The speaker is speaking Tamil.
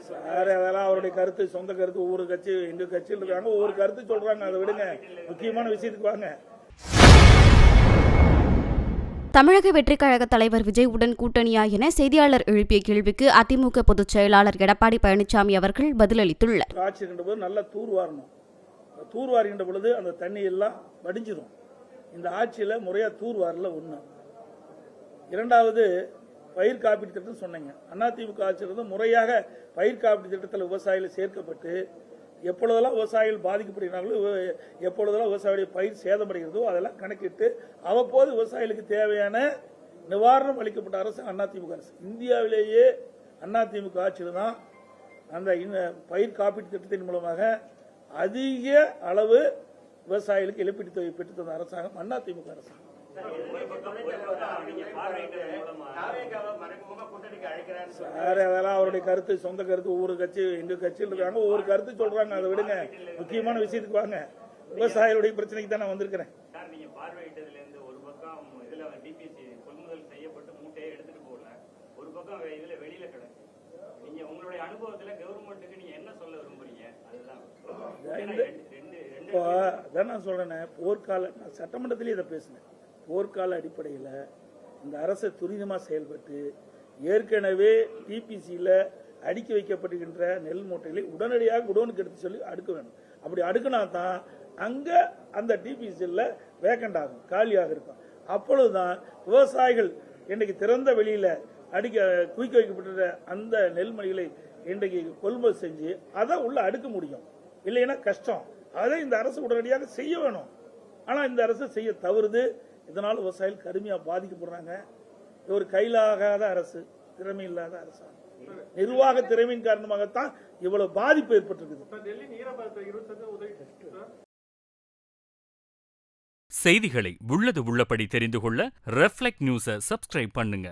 சார் அதெல்லாம் அவருடைய கருத்து, சொந்த கருத்து. ஒவ்வொரு கட்சி, எங்க கட்சியில் இருக்காங்க ஒவ்வொரு கருத்து சொல்றாங்க. அதை விடுங்க, முக்கியமான விஷயத்துக்கு வாங்க. தமிழக வெற்றிக் கழக தலைவர் விஜய் உடன் கூட்டணியா என செய்தியாளர் எழுப்பிய கேள்விக்கு அதிமுக பொதுச் செயலாளர் எடப்பாடி பழனிசாமி அவர்கள் பதிலளித்துள்ளார். ஆட்சி இருக்கின்ற போது நல்லா தூர்வாரணும். தூர்வாருகின்ற பொழுது அந்த தண்ணி எல்லாம் வடிஞ்சிடும். இந்த ஆட்சியில முறையா தூர்வாரல ஒண்ணு. இரண்டாவது, பயிர் காப்பீட்டு திட்டம் சொன்னீங்க. அதிமுக ஆட்சியிலிருந்து முறையாக பயிர் காப்பீட்டு திட்டத்தில் விவசாயிகள் சேர்க்கப்பட்டு எப்பொழுதெல்லாம் விவசாயிகள் பாதிக்கப்படுகிறார்களோ, எப்பொழுதெல்லாம் விவசாயிகளுடைய பயிர் சேதமடைகிறதோ அதெல்லாம் கணக்கிட்டு அவ்வப்போது விவசாயிகளுக்கு தேவையான நிவாரணம் அளிக்கப்பட்ட அரசு அதிமுக அரசு. இந்தியாவிலேயே அதிமுக ஆட்சியில் தான் அந்த பயிர் காப்பீட்டு திட்டத்தின் மூலமாக அதிக அளவு விவசாயிகளுக்கு இழப்பீட்டு தொகை பெற்று தந்த அரசாங்கம் அதிமுக அரசாங்கம். சார் அதெல்லாம் அவருடைய கருத்து, சொந்த கருத்து. ஒவ்வொரு கட்சி, எங்க கட்சியில் இருக்காங்க ஒவ்வொரு கருத்து சொல்றாங்க. அதை விடுங்க, முக்கியமான விஷயத்துக்கு வாங்க. விவசாயிகளுடைய பிரச்சனைக்கு தான் நான் வந்திருக்கிறேன். நான் சொல்றேன், போர்க்கால சட்டமன்றத்திலே இதை பேசினேன். போர்க்கால அடிப்படையில் இந்த அரசு துரிதமாக செயல்பட்டு ஏற்கனவே டிபிசியில் அடுக்கி வைக்கப்படுகின்ற நெல் மூட்டைகளை உடனடியாக குடோனுக்கு எடுத்து சொல்லி அடுக்க வேணும். அப்படி அடுக்கினா தான் அங்கே அந்த டிபிசியில் வேக்கண்ட் ஆகும், காலியாக இருக்கும். அப்பொழுதுதான் விவசாயிகள் இன்றைக்கு திறந்த வெளியில் குவிக்க வைக்கப்பட்ட அந்த நெல்மணிகளை இன்றைக்கு கொள்முதல் செஞ்சு அதை உள்ள அடுக்க முடியும். இல்லைன்னா கஷ்டம். அதை இந்த அரசு உடனடியாக செய்ய வேணும். ஆனால் இந்த அரசு செய்ய தவறுது. இதனால் விவசாயிகள் கடுமையாக பாதிக்கப்படுறாங்க. ஒரு கையிலாகாத அரசு, திறமை இல்லாத அரசாங்கம், நிர்வாக திறமையின் காரணமாகத்தான் இவ்வளவு பாதிப்பு ஏற்பட்டிருக்குது. செய்திகளை உள்ளது உள்ளபடி தெரிந்து கொள்ள ரெஃப்ளெக்ட் நியூஸை சப்ஸ்கிரைப் பண்ணுங்க.